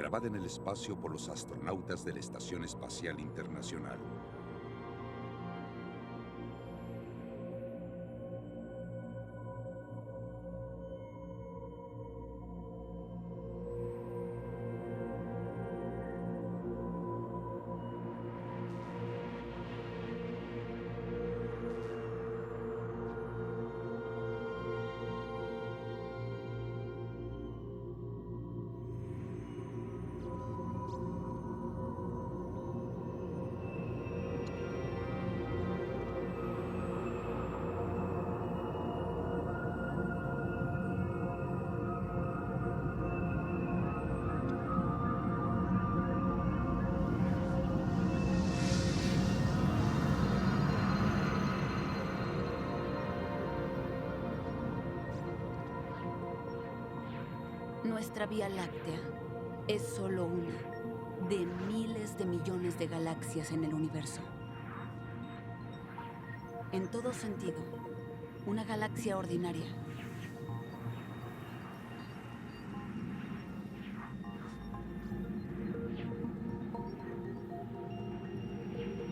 grabada en el espacio por los astronautas de la Estación Espacial Internacional. Nuestra Vía Láctea es solo una de miles de millones de galaxias en el universo. En todo sentido, una galaxia ordinaria.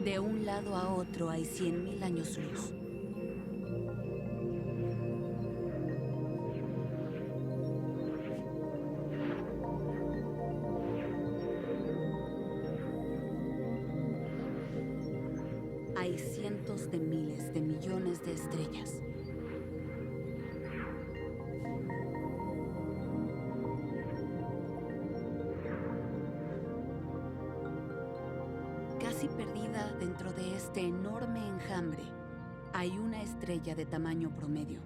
De un lado a otro hay 100.000 años luz. Hay cientos de miles de millones de estrellas. Casi perdida dentro de este enorme enjambre, hay una estrella de tamaño promedio.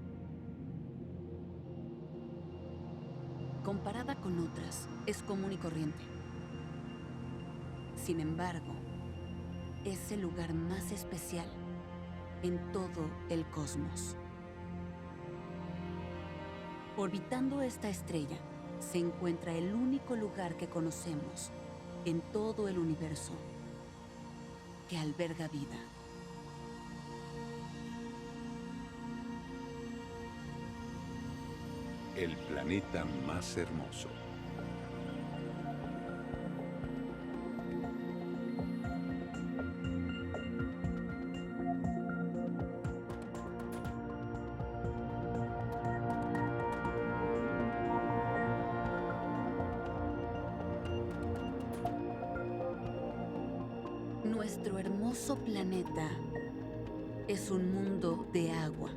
Comparada con otras, es común y corriente. Sin embargo, es el lugar más especial en todo el cosmos. Orbitando esta estrella se encuentra el único lugar que conocemos en todo el universo que alberga vida. El planeta más hermoso. Nuestro hermoso planeta es un mundo de agua,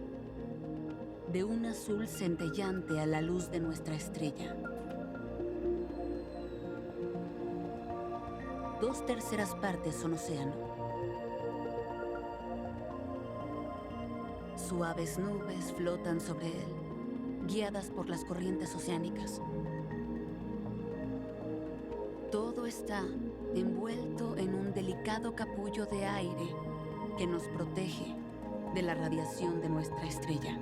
de un azul centellante a la luz de nuestra estrella. 2/3 partes son océano. Suaves nubes flotan sobre él, guiadas por las corrientes oceánicas. Todo está envuelto en un delicado capullo de aire que nos protege de la radiación de nuestra estrella.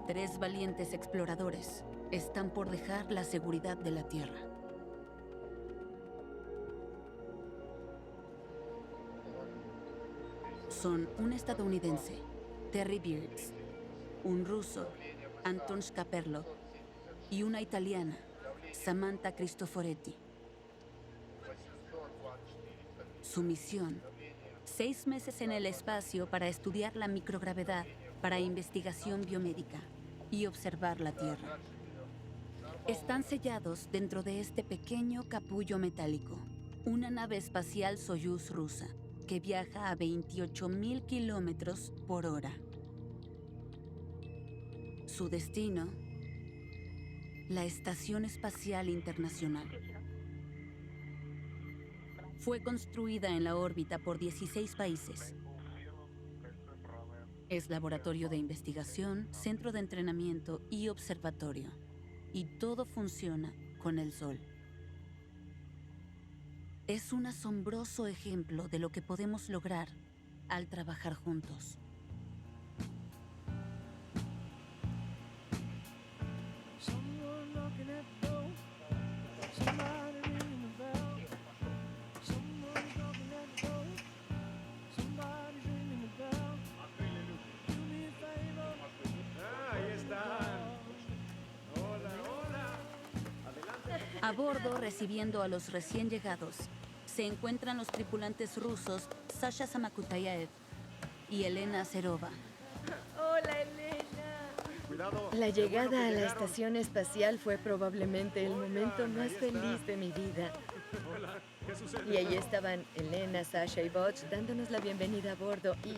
Tres valientes exploradores están por dejar la seguridad de la Tierra. Son un estadounidense, Terry Biertz, un ruso, Anton Shkaperlo, y una italiana, Samantha Cristoforetti. Su misión: 6 meses en el espacio para estudiar la microgravedad para investigación biomédica y observar la Tierra. Están sellados dentro de este pequeño capullo metálico, una nave espacial Soyuz rusa que viaja a 28.000 kilómetros por hora. Su destino: la Estación Espacial Internacional. Fue construida en la órbita por 16 países. Es laboratorio de investigación, centro de entrenamiento y observatorio. Y todo funciona con el Sol. Es un asombroso ejemplo de lo que podemos lograr al trabajar juntos. A bordo, recibiendo a los recién llegados, se encuentran los tripulantes rusos Sasha Samakutayev y Elena Serova. Hola, Elena. La llegada a la estación espacial fue probablemente el momento más feliz de mi vida. Y ahí estaban Elena, Sasha y Butch dándonos la bienvenida a bordo. Y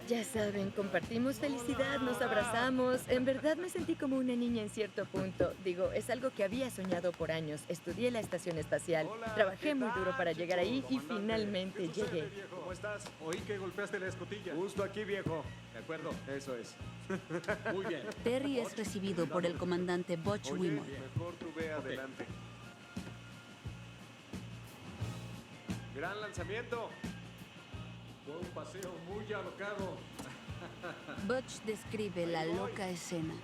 ya saben, compartimos felicidad, nos abrazamos. En verdad me sentí como una niña en cierto punto. Digo, es algo que había soñado por años. Estudié la estación espacial, trabajé muy duro para llegar ahí y finalmente llegué. ¿Cómo estás? Oí que golpeaste la escotilla. Justo aquí, viejo. De acuerdo. Eso es. Muy bien. Terry es recibido por el comandante Butch Oye, Wimmer. mejor tú ve adelante. Gran lanzamiento. Fue un paseo muy alocado. Butch describe la loca escena.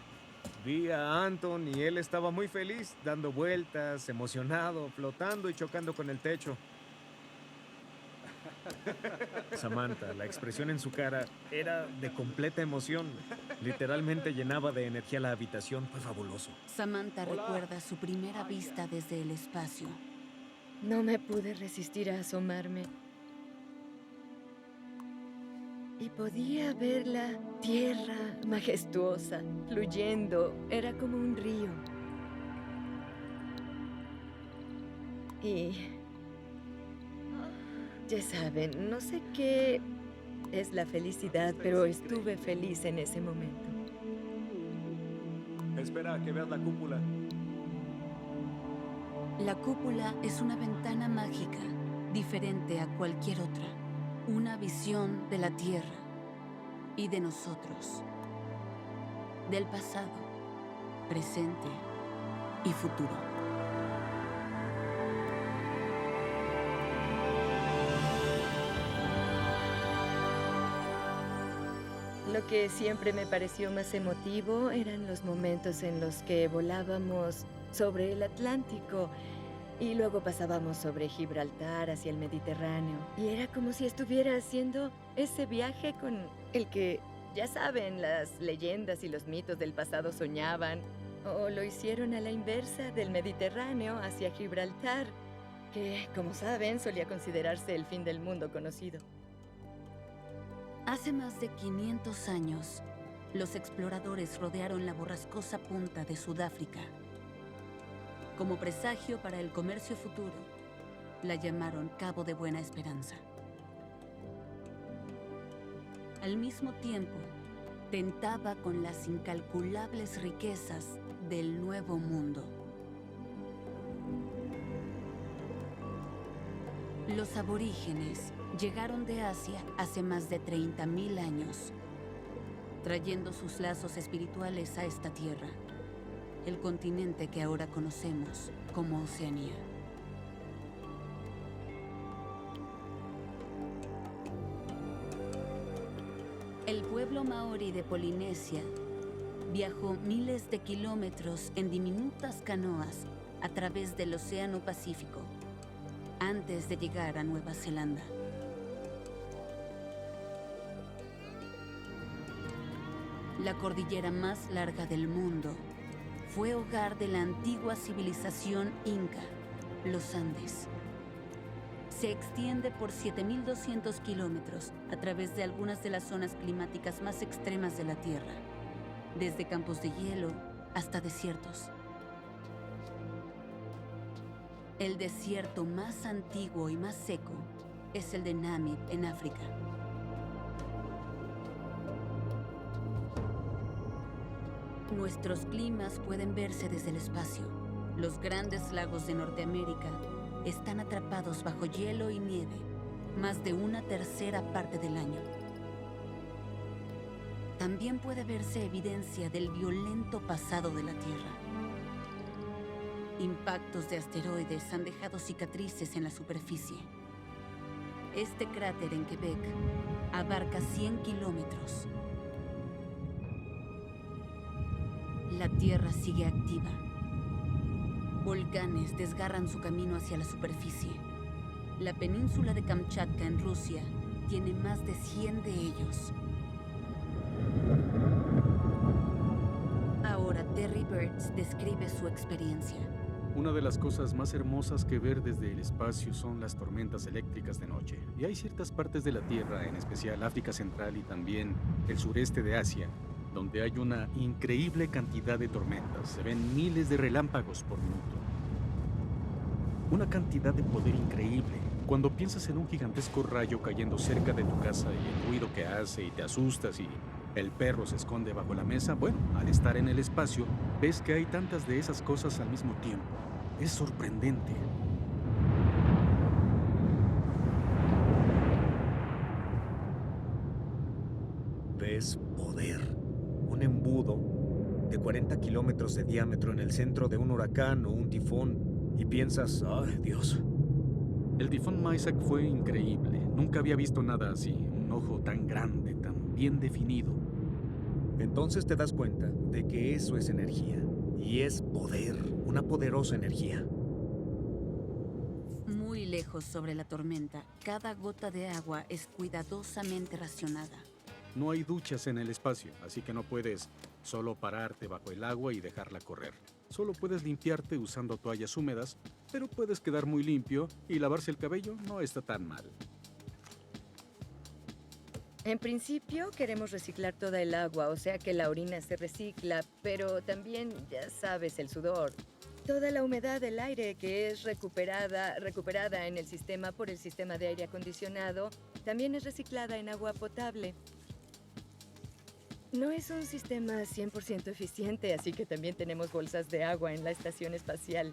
Vi a Anton y él estaba muy feliz, dando vueltas, emocionado, flotando y chocando con el techo. Samantha, la expresión en su cara era de completa emoción. Literalmente llenaba de energía la habitación. Fue fabuloso. Samantha recuerda su primera vista desde el espacio. No me pude resistir a asomarme. Y podía ver la tierra majestuosa, fluyendo. Era como un río. Y ya saben, no sé qué es la felicidad, pero estuve feliz en ese momento. Espera a que veas la cúpula. La cúpula es una ventana mágica, diferente a cualquier otra. Una visión de la Tierra y de nosotros. Del pasado, presente y futuro. Lo que siempre me pareció más emotivo eran los momentos en los que volábamos sobre el Atlántico y luego pasábamos sobre Gibraltar hacia el Mediterráneo. Y era como si estuviera haciendo ese viaje con el que, ya saben, las leyendas y los mitos del pasado soñaban. O lo hicieron a la inversa, del Mediterráneo hacia Gibraltar, que, como saben, solía considerarse el fin del mundo conocido. Hace más de 500 años, los exploradores rodearon la borrascosa punta de Sudáfrica. Como presagio para el comercio futuro, la llamaron Cabo de Buena Esperanza. Al mismo tiempo, tentaba con las incalculables riquezas del Nuevo Mundo. Los aborígenes llegaron de Asia hace más de 30.000 años, trayendo sus lazos espirituales a esta tierra, el continente que ahora conocemos como Oceanía. El pueblo maorí de Polinesia viajó miles de kilómetros en diminutas canoas a través del Océano Pacífico antes de llegar a Nueva Zelanda. La cordillera más larga del mundo fue hogar de la antigua civilización inca, los Andes. Se extiende por 7.200 kilómetros a través de algunas de las zonas climáticas más extremas de la Tierra, desde campos de hielo hasta desiertos. El desierto más antiguo y más seco es el de Namib, en África. Nuestros climas pueden verse desde el espacio. Los grandes lagos de Norteamérica están atrapados bajo hielo y nieve más de una tercera parte del año. También puede verse evidencia del violento pasado de la Tierra. Impactos de asteroides han dejado cicatrices en la superficie. Este cráter en Quebec abarca 100 kilómetros. La Tierra sigue activa. Volcanes desgarran su camino hacia la superficie. La península de Kamchatka en Rusia tiene más de 100 de ellos. Ahora Terry Birds describe su experiencia. Una de las cosas más hermosas que ver desde el espacio son las tormentas eléctricas de noche. Y hay ciertas partes de la Tierra, en especial África Central y también el sureste de Asia, donde hay una increíble cantidad de tormentas. Se ven miles de relámpagos por minuto. Una cantidad de poder increíble. Cuando piensas en un gigantesco rayo cayendo cerca de tu casa y el ruido que hace y te asustas y el perro se esconde bajo la mesa, bueno, al estar en el espacio, ves que hay tantas de esas cosas al mismo tiempo. Es sorprendente. Ves poder. Un embudo de 40 kilómetros de diámetro en el centro de un huracán o un tifón. Y piensas, ¡ay, Dios! El tifón Maysak fue increíble. Nunca había visto nada así. Un ojo tan grande, tan bien definido. Entonces te das cuenta de que eso es energía. Y es poder, una poderosa energía. Muy lejos sobre la tormenta, cada gota de agua es cuidadosamente racionada. No hay duchas en el espacio, así que no puedes solo pararte bajo el agua y dejarla correr. Solo puedes limpiarte usando toallas húmedas, pero puedes quedar muy limpio y lavarse el cabello no está tan mal. En principio queremos reciclar toda el agua, o sea que la orina se recicla, pero también, ya sabes, el sudor. Toda la humedad del aire que es recuperada en el sistema por el sistema de aire acondicionado, también es reciclada en agua potable. No es un sistema 100% eficiente, así que también tenemos bolsas de agua en la estación espacial.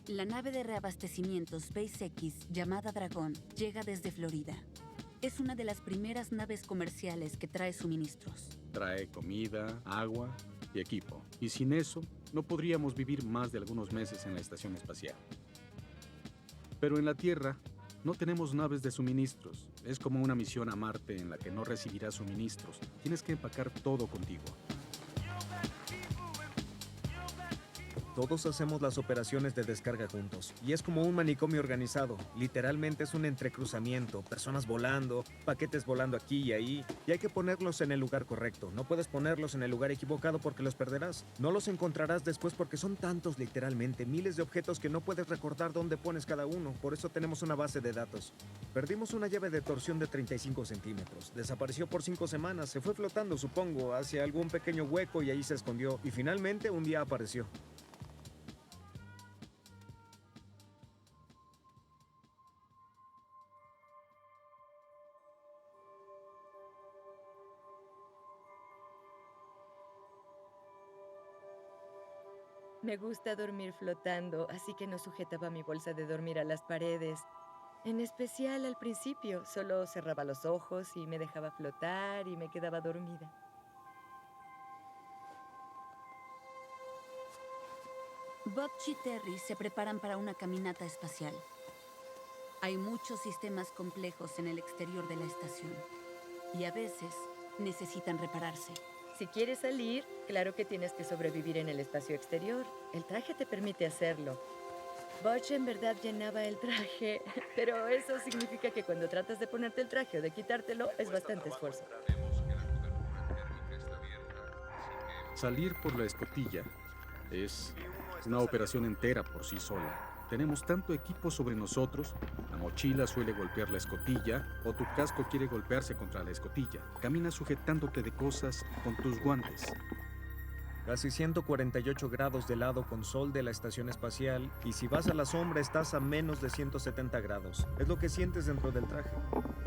La nave de reabastecimiento SpaceX, llamada Dragón, llega desde Florida. Es una de las primeras naves comerciales que trae suministros. Trae comida, agua y equipo. Y sin eso, no podríamos vivir más de algunos meses en la estación espacial. Pero en la Tierra, no tenemos naves de suministros. Es como una misión a Marte en la que no recibirás suministros. Tienes que empacar todo contigo. Todos hacemos las operaciones de descarga juntos. Y es como un manicomio organizado. Literalmente es un entrecruzamiento. Personas volando, paquetes volando aquí y ahí. Y hay que ponerlos en el lugar correcto. No puedes ponerlos en el lugar equivocado porque los perderás. No los encontrarás después porque son tantos literalmente. Miles de objetos que no puedes recordar dónde pones cada uno. Por eso tenemos una base de datos. Perdimos una llave de torsión de 35 centímetros. Desapareció por 5 semanas. Se fue flotando, supongo, hacia algún pequeño hueco y ahí se escondió. Y finalmente un día apareció. Me gusta dormir flotando, así que no sujetaba mi bolsa de dormir a las paredes. En especial al principio, solo cerraba los ojos y me dejaba flotar y me quedaba dormida. Butch y Terry se preparan para una caminata espacial. Hay muchos sistemas complejos en el exterior de la estación y a veces necesitan repararse. Si quieres salir, claro que tienes que sobrevivir en el espacio exterior. El traje te permite hacerlo. Butch en verdad llenaba el traje, pero eso significa que cuando tratas de ponerte el traje o de quitártelo, es bastante esfuerzo. Salir por la escotilla es una operación entera por sí sola. Tenemos tanto equipo sobre nosotros, la mochila suele golpear la escotilla o tu casco quiere golpearse contra la escotilla. Caminas sujetándote de cosas con tus guantes. Casi 148 grados de lado con sol de la estación espacial y si vas a la sombra estás a menos de 170 grados. Es lo que sientes dentro del traje.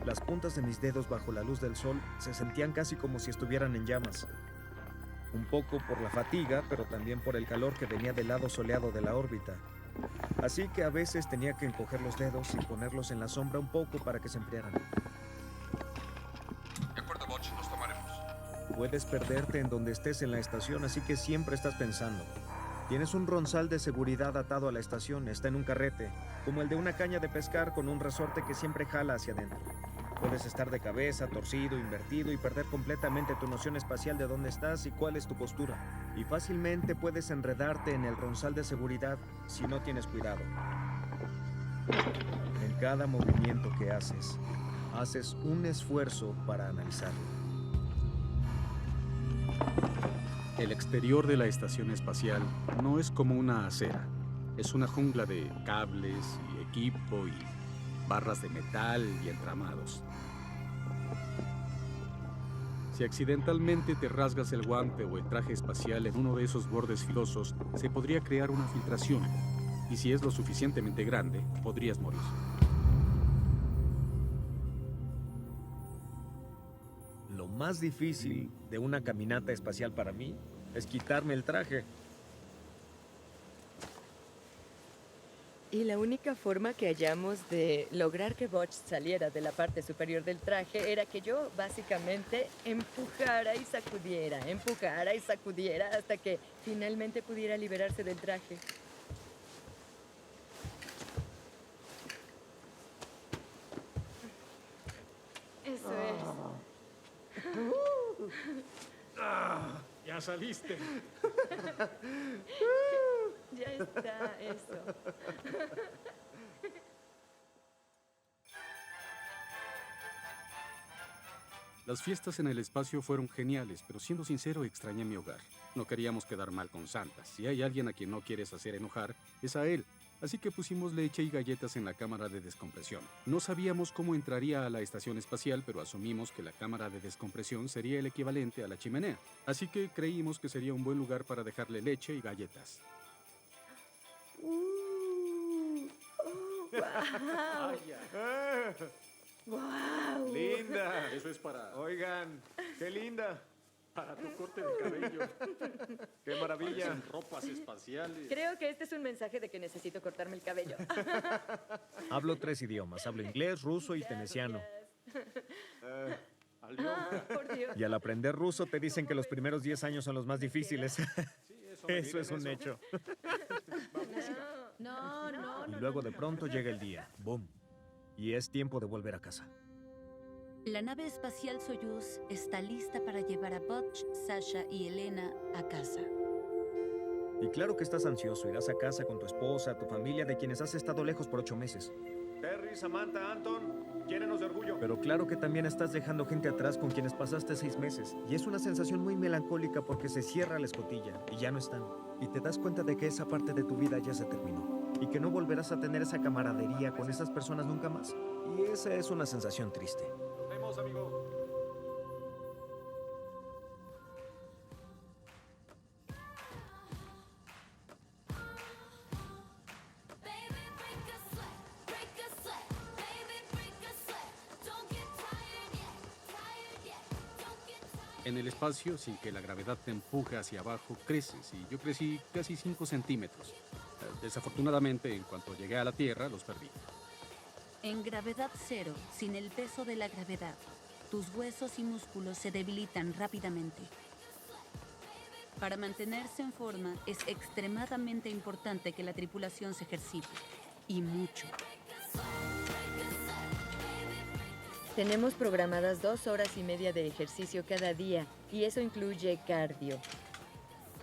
Las puntas de mis dedos bajo la luz del sol se sentían casi como si estuvieran en llamas. Un poco por la fatiga, pero también por el calor que venía del lado soleado de la órbita. Así que a veces tenía que encoger los dedos y ponerlos en la sombra un poco para que se enfriaran. De acuerdo, Butch, nos tomaremos. Puedes perderte en donde estés en la estación, así que siempre estás pensando. Tienes un ronzal de seguridad atado a la estación, está en un carrete, como el de una caña de pescar con un resorte que siempre jala hacia adentro. Puedes estar de cabeza, torcido, invertido y perder completamente tu noción espacial de dónde estás y cuál es tu postura. Y fácilmente puedes enredarte en el ronzal de seguridad si no tienes cuidado. En cada movimiento que haces un esfuerzo para analizarlo. El exterior de la estación espacial no es como una acera. Es una jungla de cables y equipo y barras de metal y entramados. Si accidentalmente te rasgas el guante o el traje espacial en uno de esos bordes filosos, se podría crear una filtración. Y si es lo suficientemente grande, podrías morir. Lo más difícil de una caminata espacial para mí es quitarme el traje. Y la única forma que hallamos de lograr que Butch saliera de la parte superior del traje era que yo básicamente empujara y sacudiera hasta que finalmente pudiera liberarse del traje. Eso ¡Ya saliste! Ya está, eso. Las fiestas en el espacio fueron geniales, pero siendo sincero, extrañé mi hogar. No queríamos quedar mal con Santa. Si hay alguien a quien no quieres hacer enojar, es a él. Así que pusimos leche y galletas en la cámara de descompresión. No sabíamos cómo entraría a la estación espacial, pero asumimos que la cámara de descompresión sería el equivalente a la chimenea. Así que creímos que sería un buen lugar para dejarle leche y galletas. ¡Wow! Linda. Eso es para Oigan, qué linda. tu corte de cabello. Qué maravilla. Parecen ropas espaciales. Creo que este es un mensaje de que necesito cortarme el cabello. Hablo 3 idiomas. Hablo inglés, ruso y tenesiano. Al león. Por Dios. Y al aprender ruso te dicen que los primeros 10 años son los más difíciles. Sí, Eso es un hecho. No. Y luego de pronto llega el día. ¡Boom! Y es tiempo de volver a casa. La nave espacial Soyuz está lista para llevar a Butch, Sasha y Elena a casa. Y claro que estás ansioso. Irás a casa con tu esposa, tu familia, de quienes has estado lejos por 8 meses. Terry, Samantha, Anton, llénenos de orgullo. Pero claro que también estás dejando gente atrás con quienes pasaste 6 meses. Y es una sensación muy melancólica porque se cierra la escotilla y ya no están. Y te das cuenta de que esa parte de tu vida ya se terminó. Y que no volverás a tener esa camaradería con esas personas nunca más. Y esa es una sensación triste. Nos vemos, amigo. En el espacio, sin que la gravedad te empuje hacia abajo, creces, y yo crecí casi 5 centímetros. Desafortunadamente, en cuanto llegué a la Tierra, los perdí. En gravedad cero, sin el peso de la gravedad, tus huesos y músculos se debilitan rápidamente. Para mantenerse en forma, es extremadamente importante que la tripulación se ejercite. Y mucho. Tenemos programadas 2 horas y media de ejercicio cada día y eso incluye cardio.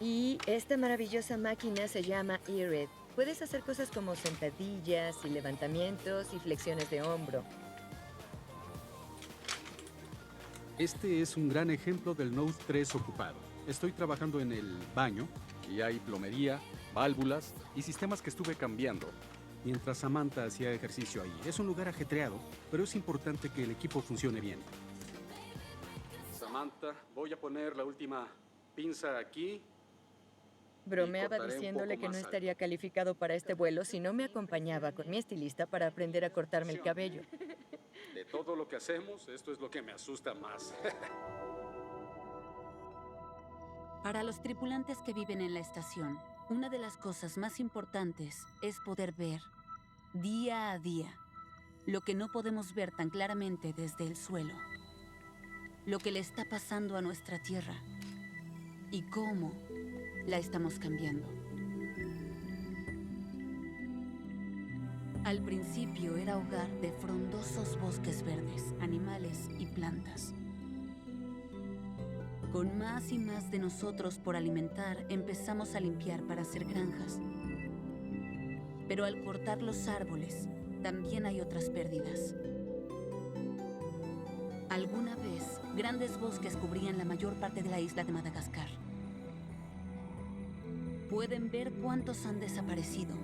Y esta maravillosa máquina se llama E-Red. Puedes hacer cosas como sentadillas y levantamientos y flexiones de hombro. Este es un gran ejemplo del Node 3 ocupado. Estoy trabajando en el baño y hay plomería, válvulas y sistemas que estuve cambiando mientras Samantha hacía ejercicio ahí. Es un lugar ajetreado, pero es importante que el equipo funcione bien. Samantha, voy a poner la última pinza aquí. Bromeaba cortaré un diciéndole poco que no más estaría calificado para este vuelo si no me acompañaba con mi estilista para aprender a cortarme el cabello. De todo lo que hacemos, esto es lo que me asusta más. Para los tripulantes que viven en la estación, una de las cosas más importantes es poder ver, día a día, lo que no podemos ver tan claramente desde el suelo. Lo que le está pasando a nuestra Tierra y cómo la estamos cambiando. Al principio era hogar de frondosos bosques verdes, animales y plantas. Con más y más de nosotros por alimentar, empezamos a limpiar para hacer granjas. Pero al cortar los árboles, también hay otras pérdidas. Alguna vez, grandes bosques cubrían la mayor parte de la isla de Madagascar. pueden ver cuántos han desaparecido.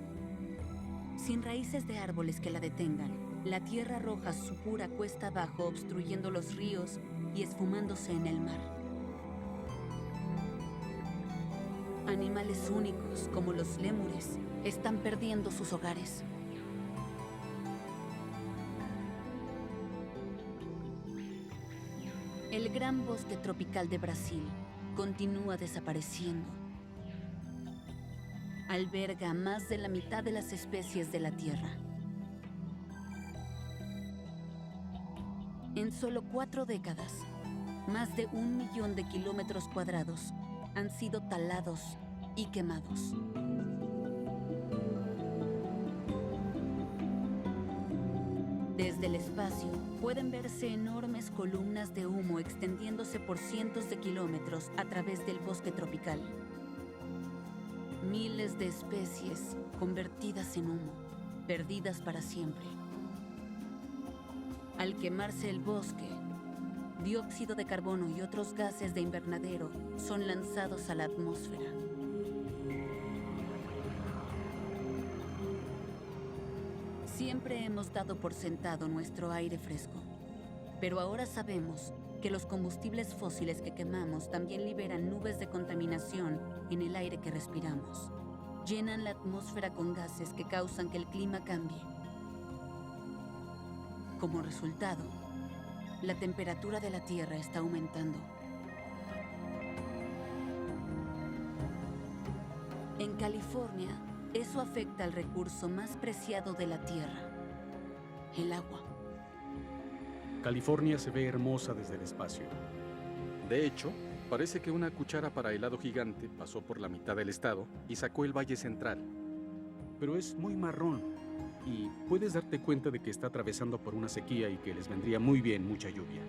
Sin raíces de árboles que la detengan, la tierra arroja su pura cuesta abajo, obstruyendo los ríos y esfumándose en el mar. Animales únicos, como los lémures, están perdiendo sus hogares. El gran bosque tropical de Brasil continúa desapareciendo. Alberga más de la mitad de las especies de la Tierra. En solo 4 décadas, más de 1 millón de kilómetros cuadrados han sido talados y quemados. Desde el espacio pueden verse enormes columnas de humo extendiéndose por cientos de kilómetros a través del bosque tropical. Miles de especies convertidas en humo, perdidas para siempre. Al quemarse el bosque, dióxido de carbono y otros gases de invernadero son lanzados a la atmósfera. Siempre hemos dado por sentado nuestro aire fresco, pero ahora sabemos que los combustibles fósiles que quemamos también liberan nubes de contaminación en el aire que respiramos. Llenan la atmósfera con gases que causan que el clima cambie. Como resultado, la temperatura de la Tierra está aumentando. En California, eso afecta al recurso más preciado de la Tierra, el agua. California se ve hermosa desde el espacio. De hecho, parece que una cuchara para helado gigante pasó por la mitad del estado y sacó el Valle Central. Pero es muy marrón y puedes darte cuenta de que está atravesando por una sequía y que les vendría muy bien mucha lluvia.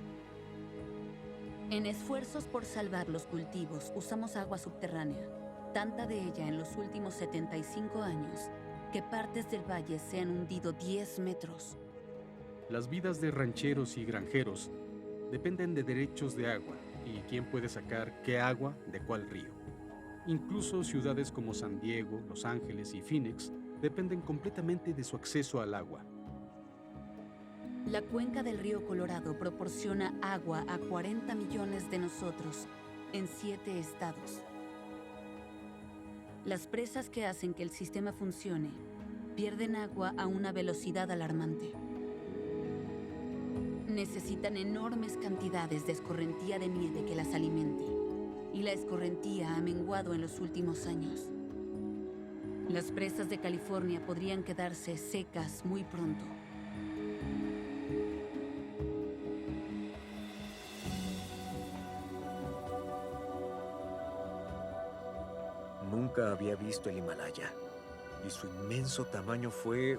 En esfuerzos por salvar los cultivos, usamos agua subterránea, tanta de ella en los últimos 75 años, que partes del valle se han hundido 10 metros. Las vidas de rancheros y granjeros dependen de derechos de agua y quién puede sacar qué agua de cuál río. Incluso ciudades como San Diego, Los Ángeles y Phoenix dependen completamente de su acceso al agua. La cuenca del río Colorado proporciona agua a 40 millones de nosotros en 7 estados. Las presas que hacen que el sistema funcione pierden agua a una velocidad alarmante. Necesitan enormes cantidades de escorrentía de nieve que las alimente, y la escorrentía ha menguado en los últimos años. Las presas de California podrían quedarse secas muy pronto. Nunca había visto el Himalaya. Y su inmenso tamaño fue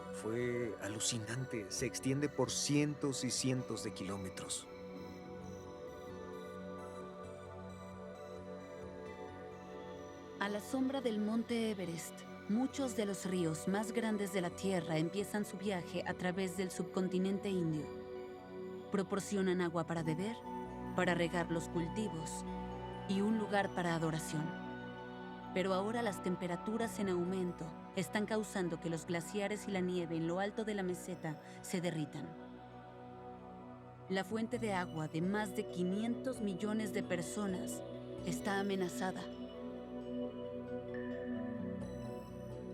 alucinante. Se extiende por cientos y cientos de kilómetros. A la sombra del monte Everest, muchos de los ríos más grandes de la Tierra empiezan su viaje a través del subcontinente indio. Proporcionan agua para beber, para regar los cultivos y un lugar para adoración. Pero ahora las temperaturas en aumento están causando que los glaciares y la nieve en lo alto de la meseta se derritan. La fuente de agua de más de 500 millones de personas está amenazada.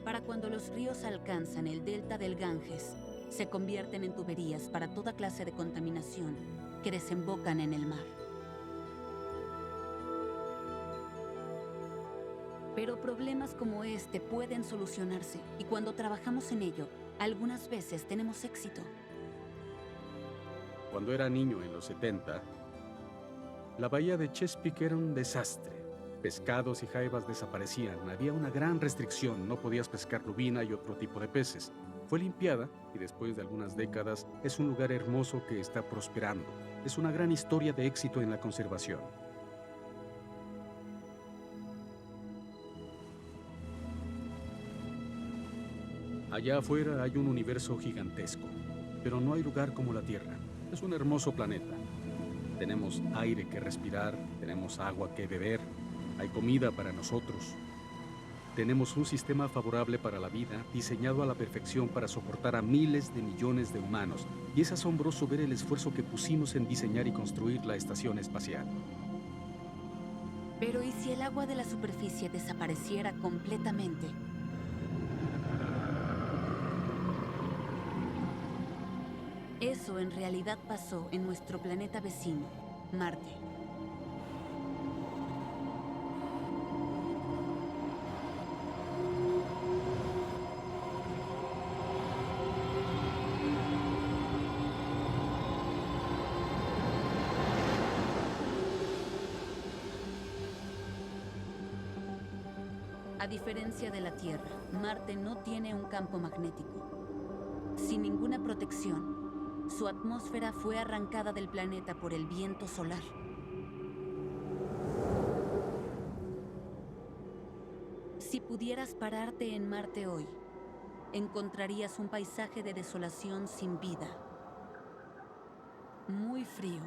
Para cuando los ríos alcanzan el delta del Ganges, se convierten en tuberías para toda clase de contaminación que desembocan en el mar. Pero problemas como este pueden solucionarse y cuando trabajamos en ello, algunas veces tenemos éxito. Cuando era niño en los 70, la bahía de Chesapeake era un desastre. Pescados y jaivas desaparecían, había una gran restricción, no podías pescar lubina y otro tipo de peces. Fue limpiada y después de algunas décadas es un lugar hermoso que está prosperando. Es una gran historia de éxito en la conservación. Allá afuera hay un universo gigantesco, pero no hay lugar como la Tierra. Es un hermoso planeta. Tenemos aire que respirar, tenemos agua que beber, hay comida para nosotros. Tenemos un sistema favorable para la vida, diseñado a la perfección para soportar a miles de millones de humanos. Y es asombroso ver el esfuerzo que pusimos en diseñar y construir la estación espacial. Pero ¿y si el agua de la superficie desapareciera completamente? Eso en realidad pasó en nuestro planeta vecino, Marte. A diferencia de la Tierra, Marte no tiene un campo magnético. Sin ninguna protección, su atmósfera fue arrancada del planeta por el viento solar. Si pudieras pararte en Marte hoy, encontrarías un paisaje de desolación sin vida, muy frío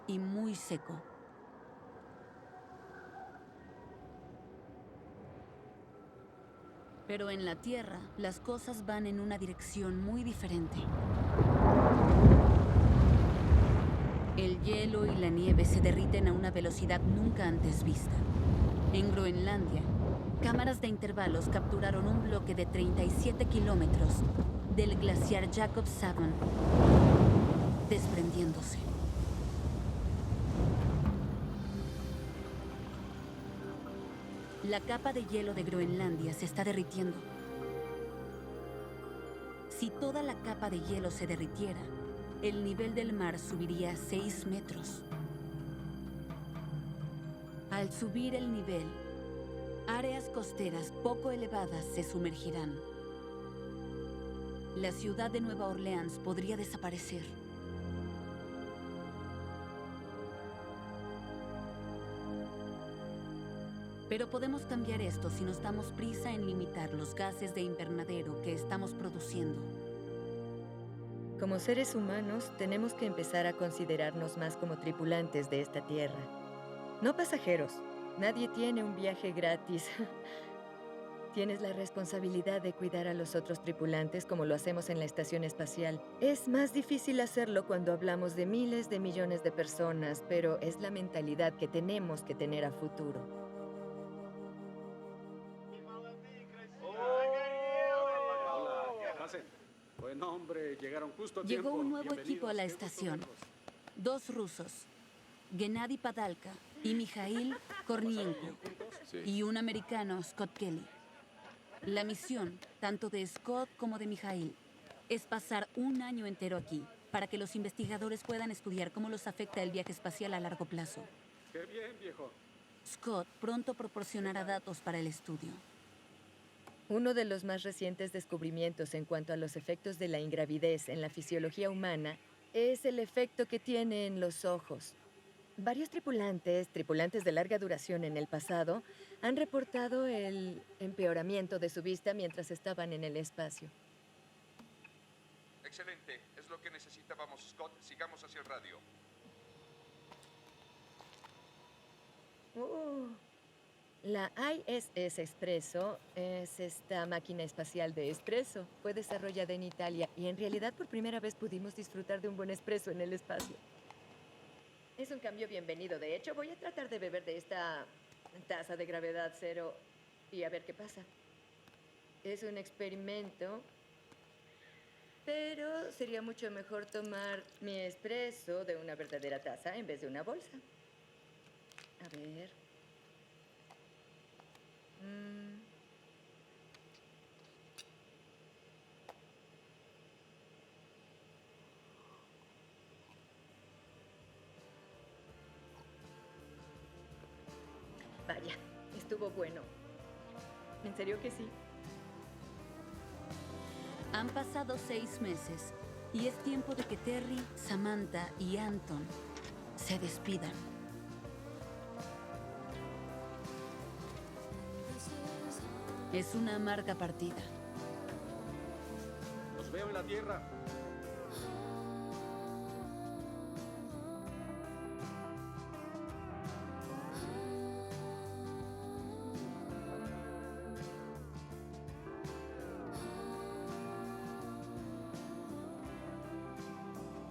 y muy seco. Pero en la Tierra, las cosas van en una dirección muy diferente. El hielo y la nieve se derriten a una velocidad nunca antes vista. En Groenlandia, cámaras de intervalos capturaron un bloque de 37 kilómetros del glaciar Jacobshavn desprendiéndose. La capa de hielo de Groenlandia se está derritiendo. Si toda la capa de hielo se derritiera, el nivel del mar subiría a 6 metros. Al subir el nivel, áreas costeras poco elevadas se sumergirán. La ciudad de Nueva Orleans podría desaparecer. Pero podemos cambiar esto si nos damos prisa en limitar los gases de invernadero que estamos produciendo. Como seres humanos, tenemos que empezar a considerarnos más como tripulantes de esta tierra. No pasajeros. Nadie tiene un viaje gratis. Tienes la responsabilidad de cuidar a los otros tripulantes como lo hacemos en la estación espacial. Es más difícil hacerlo cuando hablamos de miles de millones de personas, pero es la mentalidad que tenemos que tener a futuro. Buen hombre, llegaron justo a Llegó tiempo. un nuevo Bienvenidos, equipo a la qué gusto estación. verlos. 2 rusos, Gennady Padalka y Mikhail Kornienko, y un americano, Scott Kelly. La misión, tanto de Scott como de Mikhail, es pasar un año entero aquí, para que los investigadores puedan estudiar cómo los afecta el viaje espacial a largo plazo. Qué bien, viejo. Scott pronto proporcionará datos para el estudio. Uno de los más recientes descubrimientos en cuanto a los efectos de la ingravidez en la fisiología humana es el efecto que tiene en los ojos. Varios tripulantes de larga duración en el pasado, han reportado el empeoramiento de su vista mientras estaban en el espacio. Excelente, es lo que necesitábamos, Scott. Sigamos hacia el radio. La ISS Espresso es esta máquina espacial de espresso. Fue desarrollada en Italia y en realidad por primera vez pudimos disfrutar de un buen espresso en el espacio. Es un cambio bienvenido. De hecho, voy a tratar de beber de esta taza de gravedad cero y a ver qué pasa. Es un experimento, pero sería mucho mejor tomar mi espresso de una verdadera taza en vez de una bolsa. A ver. Vaya, estuvo bueno. ¿En serio que sí? Han pasado 6 meses y es tiempo de que Terry, Samantha y Anton se despidan. Es una amarga partida. Los veo en la Tierra.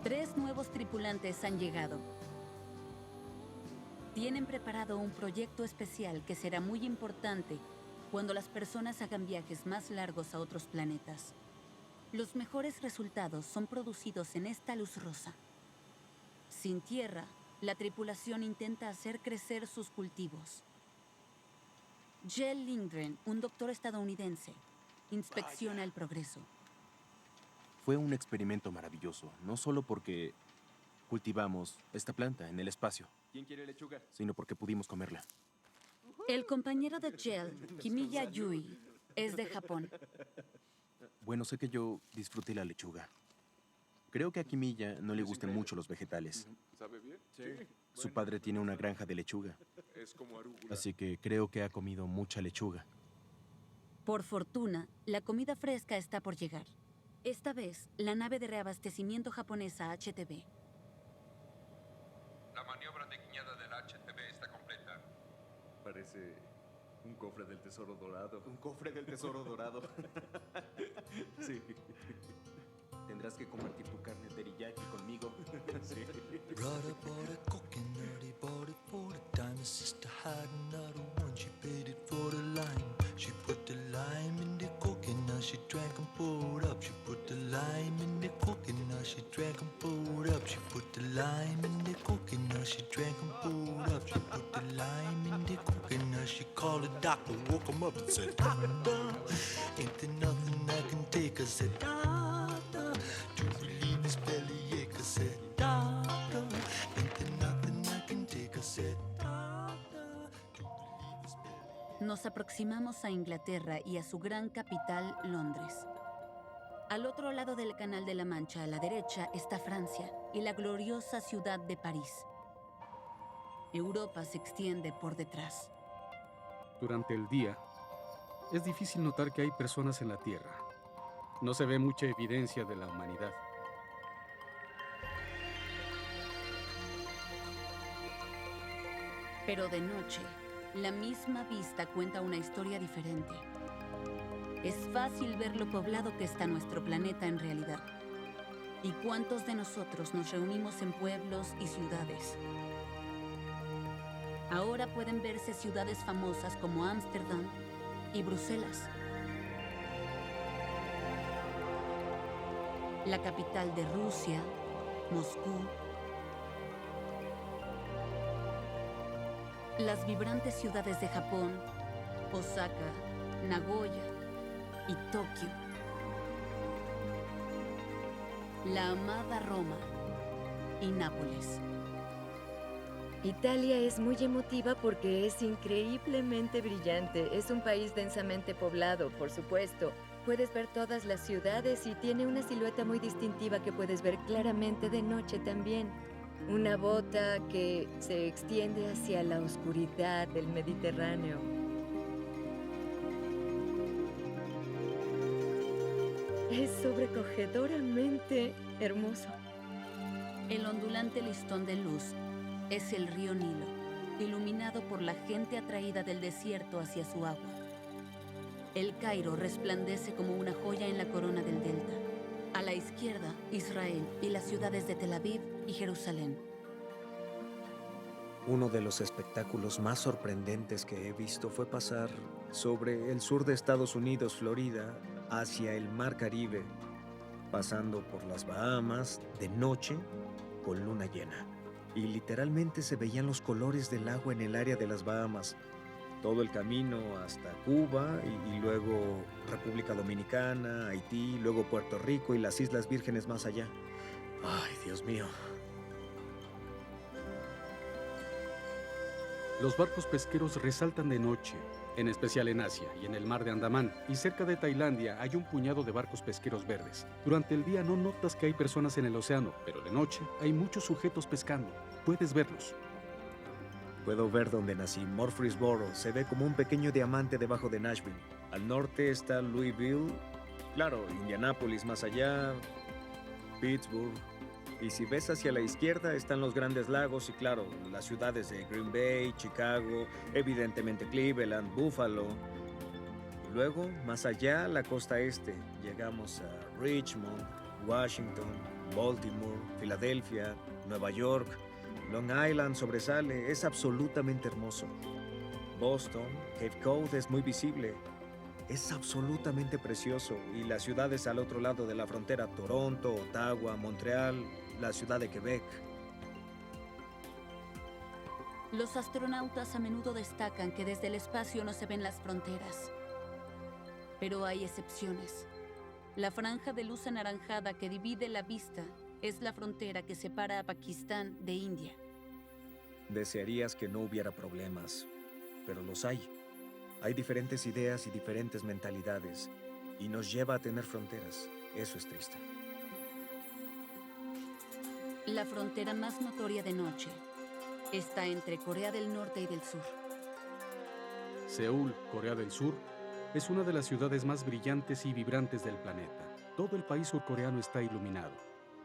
3 nuevos tripulantes han llegado. Tienen preparado un proyecto especial que será muy importante cuando las personas hagan viajes más largos a otros planetas. Los mejores resultados son producidos en esta luz rosa. Sin tierra, la tripulación intenta hacer crecer sus cultivos. Jell Lindgren, un doctor estadounidense, inspecciona el progreso. Fue un experimento maravilloso, no solo porque cultivamos esta planta en el espacio, ¿Quién quiere lechuga? sino porque pudimos comerla. El compañero de Jell, Kimiya Yui, es de Japón. Bueno, sé que yo disfruté la lechuga. Creo que a Kimiya no le gustan mucho los vegetales. ¿Sabe bien? Sí. Su padre tiene una granja de lechuga, Es como arúgula. así que creo que ha comido mucha lechuga. Por fortuna, la comida fresca está por llegar. Esta vez, la nave de reabastecimiento japonesa HTB. La maniobra de guiñada del HTB está completa. Parece un cofre del tesoro dorado. Un cofre del tesoro dorado. Sí. Tendrás que compartir tu carne teriyaki conmigo. Sí. Brother bought a coconut, he bought it for the dime. His sister had another one, she paid it for the lime. She put the lime in the coconut, she drank and poured up. She put the lime in the coconut, she drank and poured up. She put the lime in the coconut, she drank and poured up. She put the lime in the coconut, she called the doctor, woke him up and said, Doctor, ain't there nothing I can take? I said, Doctor, to relieve his bellyache. I said, Doctor, ain't there nothing I can take? I said, Doctor, to relieve his bellyache. Nos aproximamos a Inglaterra y a su gran capital, Londres. Al otro lado del Canal de la Mancha, a la derecha, está Francia y la gloriosa ciudad de París. Europa se extiende por detrás. Durante el día, es difícil notar que hay personas en la Tierra. No se ve mucha evidencia de la humanidad. Pero de noche, la misma vista cuenta una historia diferente. Es fácil ver lo poblado que está nuestro planeta en realidad. ¿Y cuántos de nosotros nos reunimos en pueblos y ciudades? Ahora pueden verse ciudades famosas como Ámsterdam y Bruselas. La capital de Rusia, Moscú. Las vibrantes ciudades de Japón, Osaka, Nagoya y Tokio. La amada Roma y Nápoles. Italia es muy emotiva porque es increíblemente brillante. Es un país densamente poblado, por supuesto. Puedes ver todas las ciudades y tiene una silueta muy distintiva que puedes ver claramente de noche también. Una bota que se extiende hacia la oscuridad del Mediterráneo. Es sobrecogedoramente hermoso. El ondulante listón de luz es el río Nilo, iluminado por la gente atraída del desierto hacia su agua. El Cairo resplandece como una joya en la corona del delta. A la izquierda, Israel y las ciudades de Tel Aviv y Jerusalén. Uno de los espectáculos más sorprendentes que he visto fue pasar sobre el sur de Estados Unidos, Florida, hacia el Mar Caribe, pasando por las Bahamas de noche con luna llena. Y literalmente se veían los colores del agua en el área de las Bahamas. Todo el camino hasta Cuba y luego República Dominicana, Haití, luego Puerto Rico y las Islas Vírgenes más allá. ¡Ay, Dios mío! Los barcos pesqueros resaltan de noche, en especial en Asia y en el mar de Andamán, y cerca de Tailandia hay un puñado de barcos pesqueros verdes. Durante el día no notas que hay personas en el océano, pero de noche hay muchos sujetos pescando. Puedes verlos. Puedo ver donde nací, Murfreesboro. Se ve como un pequeño diamante debajo de Nashville. Al norte está Louisville, claro, Indianápolis más allá, Pittsburgh. Y si ves hacia la izquierda están los Grandes Lagos y claro, las ciudades de Green Bay, Chicago, evidentemente Cleveland, Buffalo. Luego, más allá, la costa este. Llegamos a Richmond, Washington, Baltimore, Filadelfia, Nueva York, Long Island sobresale, es absolutamente hermoso. Boston, Cape Cod es muy visible, es absolutamente precioso. Y las ciudades al otro lado de la frontera, Toronto, Ottawa, Montreal, la ciudad de Quebec. Los astronautas a menudo destacan que desde el espacio no se ven las fronteras. Pero hay excepciones. La franja de luz anaranjada que divide la vista es la frontera que separa a Pakistán de India. Desearías que no hubiera problemas, pero los hay. Hay diferentes ideas y diferentes mentalidades, y nos lleva a tener fronteras. Eso es triste. La frontera más notoria de noche está entre Corea del Norte y del Sur. Seúl, Corea del Sur, es una de las ciudades más brillantes y vibrantes del planeta. Todo el país surcoreano está iluminado.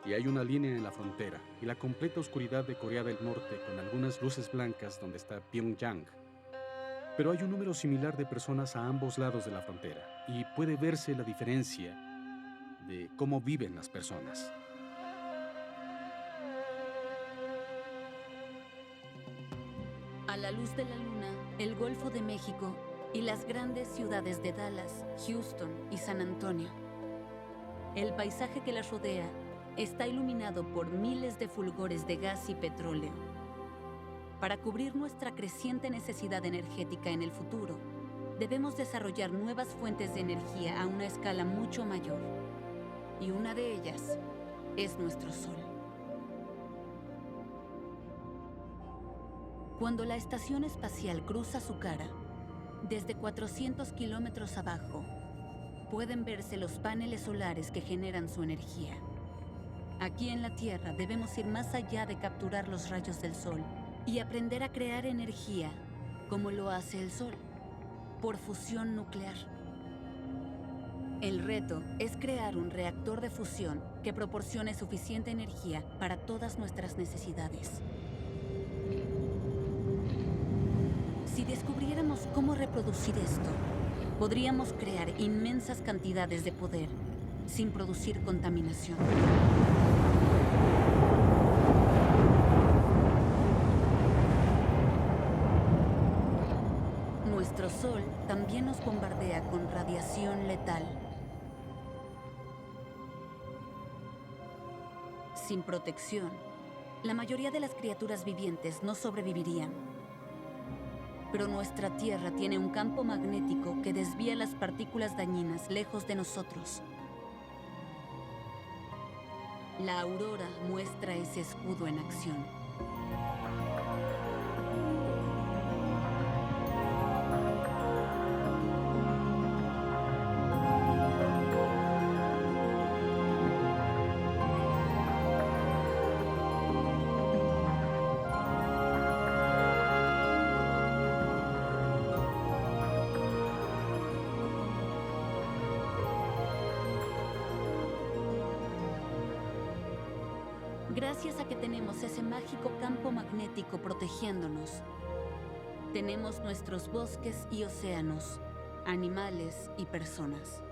Y hay una línea en la frontera y la completa oscuridad de Corea del Norte con algunas luces blancas donde está Pyongyang. Pero hay un número similar de personas a ambos lados de la frontera y puede verse la diferencia de cómo viven las personas. A la luz de la luna, el Golfo de México y las grandes ciudades de Dallas, Houston y San Antonio. El paisaje que las rodea está iluminado por miles de fulgores de gas y petróleo. Para cubrir nuestra creciente necesidad energética en el futuro, debemos desarrollar nuevas fuentes de energía a una escala mucho mayor. Y una de ellas es nuestro Sol. Cuando la estación espacial cruza su cara, desde 400 kilómetros abajo, pueden verse los paneles solares que generan su energía. Aquí en la Tierra debemos ir más allá de capturar los rayos del Sol y aprender a crear energía como lo hace el Sol, por fusión nuclear. El reto es crear un reactor de fusión que proporcione suficiente energía para todas nuestras necesidades. Si descubriéramos cómo reproducir esto, podríamos crear inmensas cantidades de poder sin producir contaminación. Nuestro Sol también nos bombardea con radiación letal. Sin protección, la mayoría de las criaturas vivientes no sobrevivirían. Pero nuestra Tierra tiene un campo magnético que desvía las partículas dañinas lejos de nosotros. La aurora muestra ese escudo en acción. Gracias a que tenemos ese mágico campo magnético protegiéndonos, tenemos nuestros bosques y océanos, animales y personas.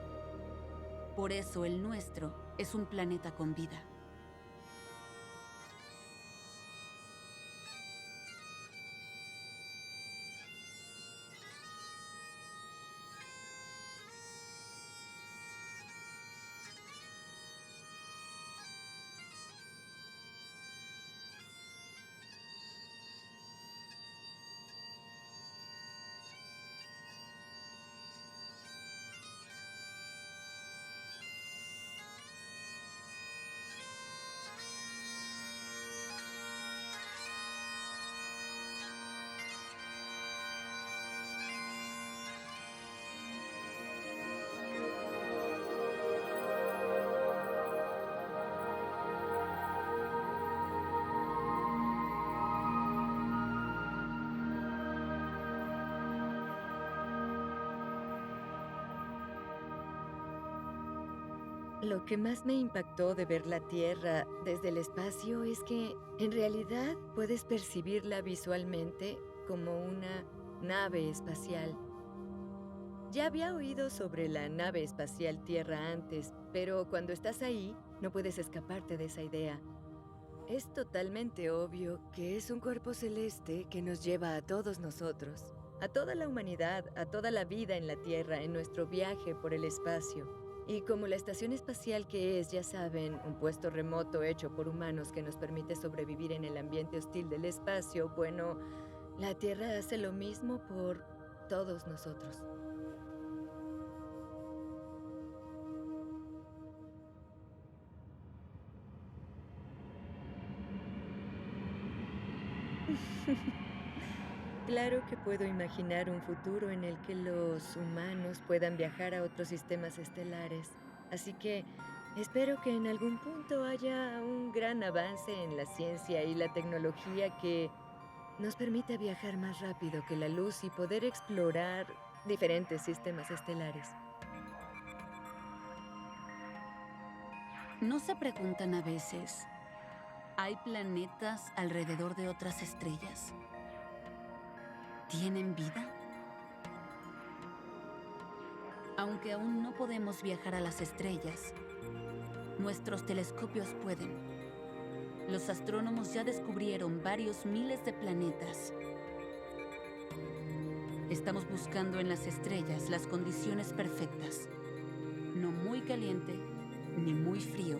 Por eso el nuestro es un planeta con vida. Lo que más me impactó de ver la Tierra desde el espacio es que, en realidad, puedes percibirla visualmente como una nave espacial. Ya había oído sobre la nave espacial Tierra antes, pero cuando estás ahí, no puedes escaparte de esa idea. Es totalmente obvio que es un cuerpo celeste que nos lleva a todos nosotros, a toda la humanidad, a toda la vida en la Tierra, en nuestro viaje por el espacio. Y como la estación espacial que es, ya saben, un puesto remoto hecho por humanos que nos permite sobrevivir en el ambiente hostil del espacio, bueno, la Tierra hace lo mismo por todos nosotros. Claro que puedo imaginar un futuro en el que los humanos puedan viajar a otros sistemas estelares. Así que espero que en algún punto haya un gran avance en la ciencia y la tecnología que nos permita viajar más rápido que la luz y poder explorar diferentes sistemas estelares. ¿No se preguntan a veces, ¿hay planetas alrededor de otras estrellas? ¿Tienen vida? Aunque aún no podemos viajar a las estrellas, nuestros telescopios pueden. Los astrónomos ya descubrieron varios miles de planetas. Estamos buscando en las estrellas las condiciones perfectas, no muy caliente ni muy frío,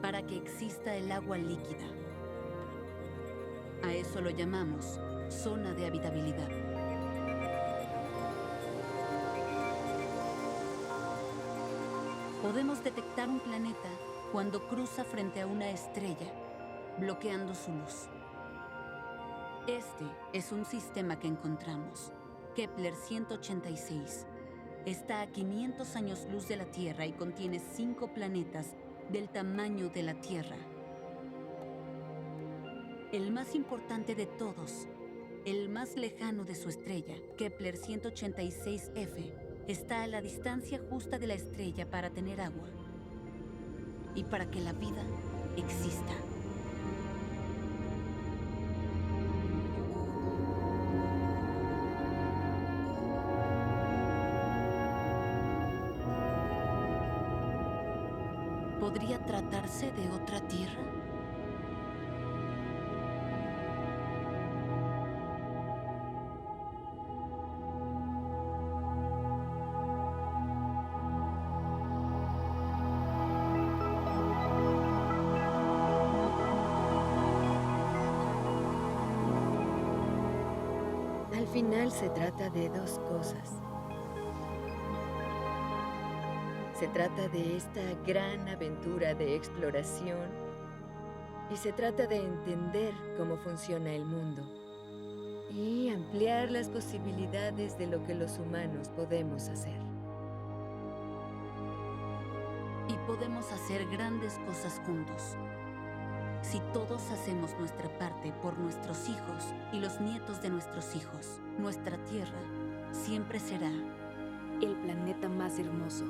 para que exista el agua líquida. A eso lo llamamos zona de habitabilidad. Podemos detectar un planeta cuando cruza frente a una estrella, bloqueando su luz. Este es un sistema que encontramos, Kepler 186. Está a 500 años luz de la Tierra y contiene 5 planetas del tamaño de la Tierra. El más importante de todos, el más lejano de su estrella, Kepler 186f, está a la distancia justa de la estrella para tener agua y para que la vida exista. ¿Podría tratarse de otra Tierra? Al final se trata de dos cosas. Se trata de esta gran aventura de exploración y se trata de entender cómo funciona el mundo y ampliar las posibilidades de lo que los humanos podemos hacer. Y podemos hacer grandes cosas juntos. Si todos hacemos nuestra parte por nuestros hijos y los nietos de nuestros hijos, nuestra Tierra siempre será el planeta más hermoso.